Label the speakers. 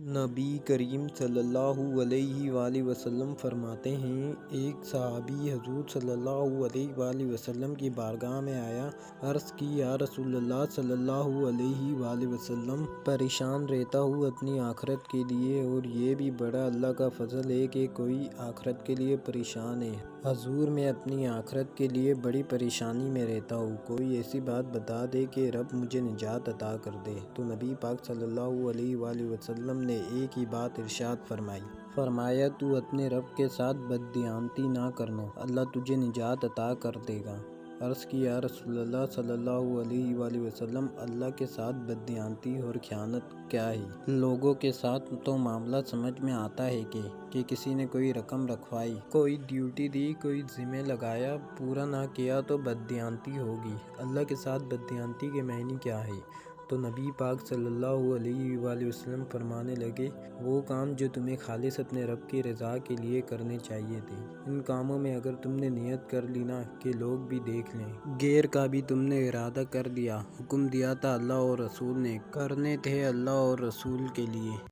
Speaker 1: نبی کریم صلی اللہ علیہ وآلہ وسلم فرماتے ہیں، ایک صحابی حضور صلی اللہ علیہ وآلہ وسلم کی بارگاہ میں آیا، عرض کی یا رسول اللہ صلی اللہ علیہ وآلہ وسلم، پریشان رہتا ہوں اپنی آخرت کے لیے، اور یہ بھی بڑا اللہ کا فضل ہے کہ کوئی آخرت کے لیے پریشان ہے۔ حضور، میں اپنی آخرت کے لیے بڑی پریشانی میں رہتا ہوں، کوئی ایسی بات بتا دے کہ رب مجھے نجات عطا کر دے۔ تو نبی پاک صلی اللہ علیہ وآلہ وسلم نے ایک ہی بات ارشاد فرمایا تو اپنے رب کے ساتھ بددیانتی نہ کرنا، اللہ تجھے نجات عطا کر دے گا۔ عرض کی یا رسول اللہ صلی اللہ علیہ وآلہ وسلم، اللہ کے ساتھ بددیانتی اور خیانت کیا ہے؟ لوگوں کے ساتھ تو معاملہ سمجھ میں آتا ہے کہ کسی نے کوئی رقم رکھوائی، کوئی ڈیوٹی دی، کوئی ذمہ لگایا، پورا نہ کیا تو بددیانتی ہوگی۔ اللہ کے ساتھ بددیانتی کے معنی کیا ہے؟ تو نبی پاک صلی اللہ علیہ وآلہ وسلم فرمانے لگے، وہ کام جو تمہیں خالص اپنے رب کی رضا کے لیے کرنے چاہیے تھے، ان کاموں میں اگر تم نے نیت کر لی نا کہ لوگ بھی دیکھ لیں، غیر کا بھی تم نے ارادہ کر دیا، حکم دیا تھا اللہ اور رسول نے، کرنے تھے اللہ اور رسول کے لیے،